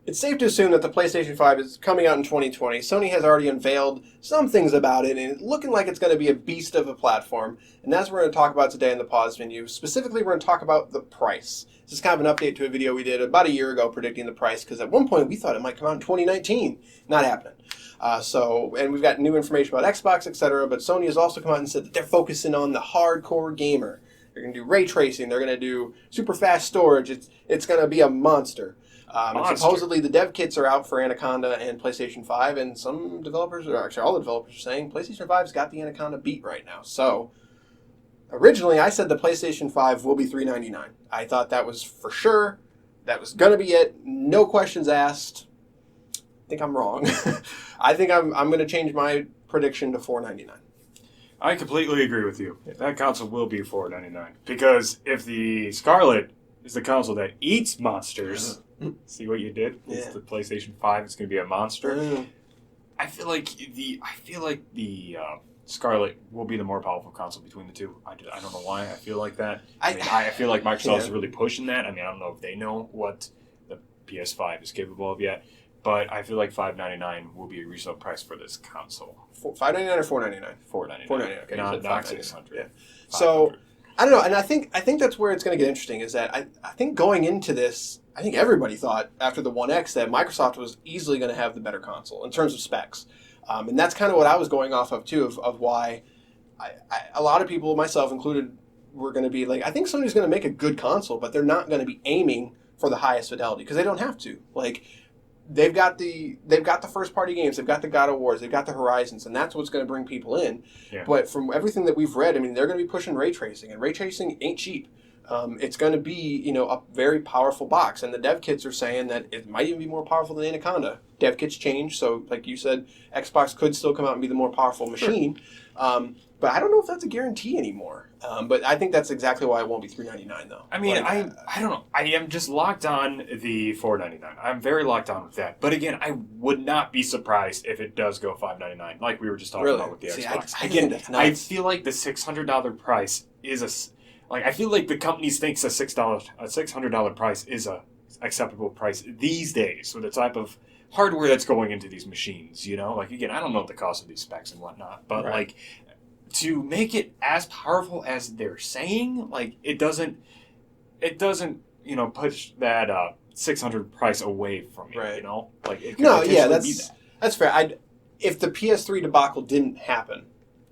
It's safe to assume that the PlayStation 5 is coming out in 2020. Sony has already unveiled some things about it, and it's looking like it's going to be a beast of a platform. And that's what we're going to talk about today in the pause menu. Specifically, we're going to talk about the price. This is kind of an update to a video we did about a year ago predicting the price, because at one point we thought it might come out in 2019. Not happening. And we've got new information about Xbox, etc. But Sony has also come out and said that they're focusing on the hardcore gamer. They're going to do ray tracing. They're going to do super fast storage. It's going to be a monster. And supposedly the dev kits are out for Anaconda and PlayStation 5, and some developers, or actually all the developers, are saying PlayStation 5's got the Anaconda beat right now. So, originally I said the PlayStation 5 will be $399. I thought that was for sure. That was going to be it. No questions asked. I think I'm wrong. I think I'm going to change my prediction to $499. I completely agree with you. That console will be $499. Because if the Scarlet is the console that eats monsters... See what you did? Yeah. It's the PlayStation 5. It's going to be a monster. Mm. I feel like the Scarlet will be the more powerful console between the two. I don't know why I feel like that. I feel like Microsoft is really pushing that. I don't know if they know what the PS5 is capable of yet, but I feel like $599 will be a resale price for this console. $599 or $499? $499. Okay, not $600. Yeah. So I don't know, and I think that's where it's going to get interesting. Is that I think going into this, I think everybody thought after the One X that Microsoft was easily going to have the better console in terms of specs, and that's kind of what I was going off of too, of why a lot of people, myself included, were going to be like, I think Sony's going to make a good console, but they're not going to be aiming for the highest fidelity because they don't have to. Like they've got the first party games, they've got the God of Wars, they've got the Horizons, and that's what's going to bring people in. Yeah. But from everything that we've read, they're going to be pushing ray tracing, and ray tracing ain't cheap. It's going to be, a very powerful box, and the dev kits are saying that it might even be more powerful than Anaconda. Dev kits change, so like you said, Xbox could still come out and be the more powerful machine. Sure. But I don't know if that's a guarantee anymore. But I think that's exactly why it won't be $399 though. I don't know. I am just locked on the $499. I'm very locked on with that. But again, I would not be surprised if it does go $599, like we were just talking about with the Xbox. I feel like the $600 price is I feel like the companies thinks a $600 price is a acceptable price these days with the type of hardware that's going into these machines. Again, I don't know the cost of these specs and whatnot, but right. To make it as powerful as they're saying, it doesn't push that 600 price away from you. Right. It could that's fair. If the PS3 debacle didn't happen,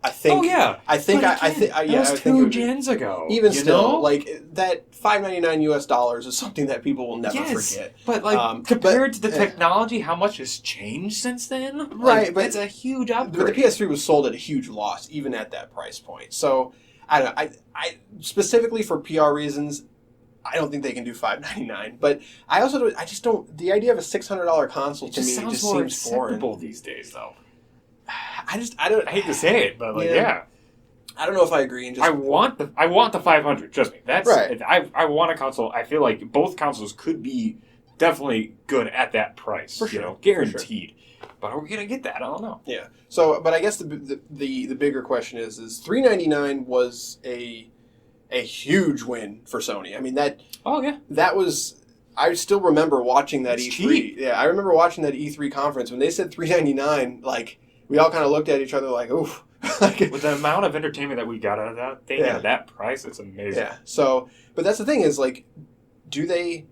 I think. Oh yeah. That was 2 gens ago. Even still, that $599 US is something that people will never forget. But compared to the technology, how much has changed since then? Right, but it's a huge upgrade. But the PS3 was sold at a huge loss, even at that price point. So I don't know. I specifically for PR reasons, I don't think they can do $599. But I just don't. The idea of a $600 console to me just seems foreign these days, though. I hate to say it, but yeah. I don't know if I agree. I want the 500. Trust me, that's right. I want a console. I feel like both consoles could be definitely good at that price. For sure, guaranteed. For sure. But are we gonna get that? I don't know. Yeah. So, but I guess the bigger question is $399 was a huge win for Sony. Oh yeah. That was. I still remember watching that it's E3. Cheap. Yeah, I remember watching that E3 conference when they said $399. We all kind of looked at each other like, oof. With the amount of entertainment that we got out of that thing at that price, it's amazing. Yeah. So, but that's the thing is, do they...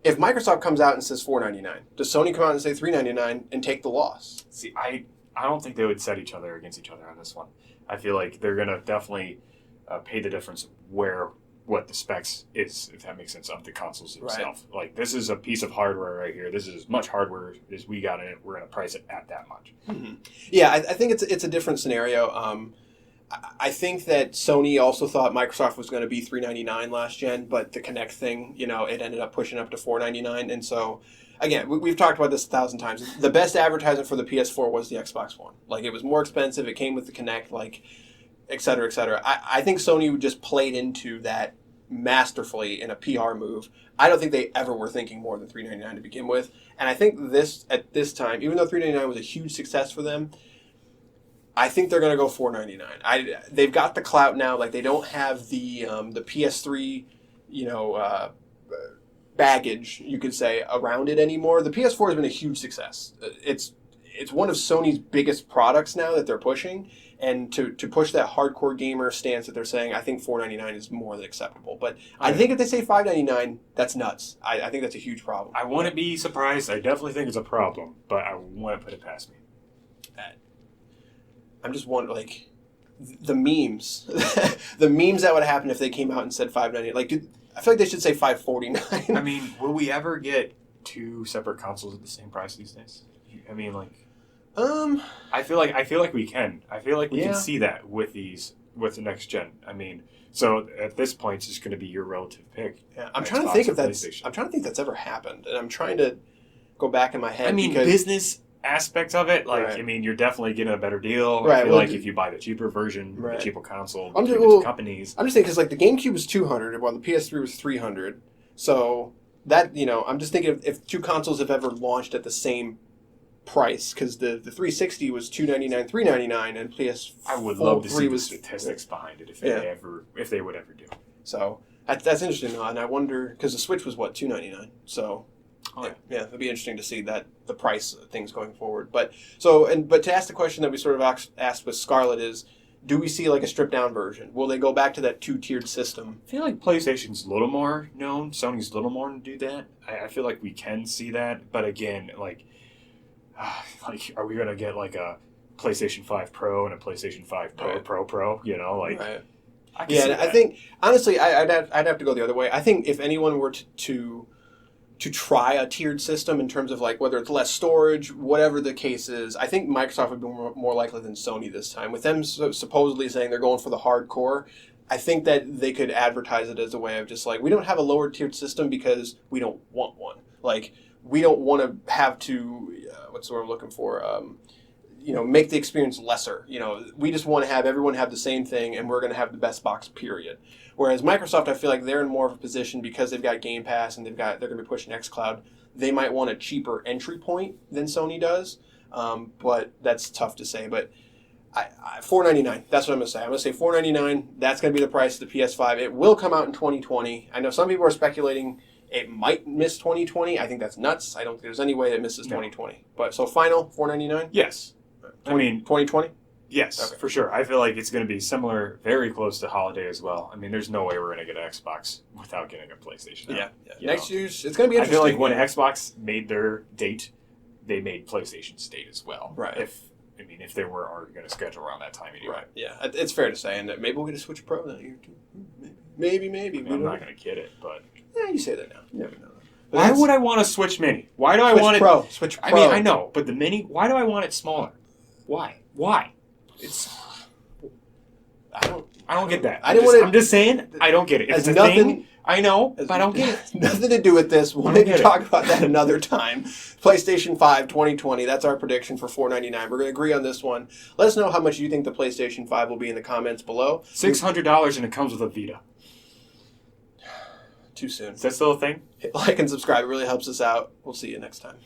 If Microsoft comes out and says $499, does Sony come out and say $399 and take the loss? See, I don't think they would set each other against each other on this one. I feel like they're going to definitely pay the difference what the specs is, if that makes sense, of the consoles itself. Right. This is a piece of hardware right here. This is as much hardware as we got in it. We're going to price it at that much. Mm-hmm. Yeah, I think it's a different scenario. I think that Sony also thought Microsoft was going to be $399 last gen, but the Kinect thing, it ended up pushing up to $499. And so, again, we've talked about this 1,000 times. The best advertisement for the PS4 was the Xbox One. It was more expensive. It came with the Kinect, et cetera, et cetera. I think Sony just played into that masterfully in a PR move. I don't think they ever were thinking more than $399 to begin with. And I think at this time, even though $399 was a huge success for them, I think they're going to go $499. They've got the clout now. They don't have the PS3, baggage, you could say, around it anymore. The PS4 has been a huge success. It's one of Sony's biggest products now that they're pushing, and to push that hardcore gamer stance that they're saying, I think $499 is more than acceptable. But I think if they say $599, that's nuts. I think that's a huge problem. I want to be surprised. I definitely think it's a problem, but I want to put it past me. I'm just wondering, like, the memes, the memes that would happen if they came out and said $599. Like, I feel like they should say $549. I mean, will we ever get 2 separate consoles at the same price these days? I mean, like, I feel like we can. I feel like we can see that with the next gen. I mean, so at this point, it's just going to be your relative pick. Yeah, I'm trying to think if that's ever happened, and I'm trying to go back in my head. I mean, business aspects of it, like, I mean, you're definitely getting a better deal. Right. I feel like if you buy the cheaper version, the cheaper console, between the two companies. I'm just thinking because like the GameCube was $200, while the PS3 was $300. So that I'm just thinking if 2 consoles have ever launched at the same price, because the 360 was $299, $399, and PS4 I would love to see the statistics behind it if they would ever do. So that's interesting, and I wonder because the Switch was what $299, so. Yeah, it'll be interesting to see that the price of things going forward. But to ask the question that we sort of asked with Scarlett is, do we see like a stripped down version? Will they go back to that 2-tiered system? I feel like PlayStation's a little more known. Sony's a little more to do that. I feel like we can see that, but again, like are we gonna get like a PlayStation 5 Pro and a PlayStation 5 Pro? You know, like. Right. I think honestly, I'd have to go the other way. I think if anyone were to try a tiered system in terms of like whether it's less storage, whatever the case is, I think Microsoft would be more likely than Sony this time. With them supposedly saying they're going for the hardcore, I think that they could advertise it as a way of just like, we don't have a lower tiered system because we don't want one. Like, we don't want to have to, what's the word I'm looking for? Make the experience lesser. We just want to have everyone have the same thing, and we're going to have the best box, period. Whereas Microsoft, I feel like they're in more of a position because they've got Game Pass and they're going to be pushing xCloud. They might want a cheaper entry point than Sony does, but that's tough to say. But $499, that's what I'm going to say. I'm going to say $499. That's going to be the price of the PS5. It will come out in 2020. I know some people are speculating it might miss 2020. I think that's nuts. I don't think there's any way it misses 2020. But so final $499. Yes. I mean 2020. Yes, for sure. I feel like it's going to be similar, very close to holiday as well. I mean, there's no way we're going to get an Xbox without getting a PlayStation. Yeah. Next year's, it's going to be interesting. I feel like when Xbox made their date, they made PlayStation's date as well. Right. If they were already going to schedule around that time anyway. Right. Yeah, it's fair to say, and maybe we'll get a Switch Pro that year too. Maybe. I'm not going to get it, but you say that now. You never know. Why would I want a Switch Mini? Why do I want it? Switch Pro. I mean, I know, but the Mini. Why do I want it smaller? Why? I don't get that. I'm just saying, I don't get it. It's nothing. I know, but I don't get it. Nothing to do with this. We'll maybe talk about that another time. PlayStation 5 2020. That's our prediction for $499. We're going to agree on this one. Let us know how much you think the PlayStation 5 will be in the comments below. $600 and it comes with a Vita. Too soon. Is that still a thing? Hit like and subscribe. It really helps us out. We'll see you next time.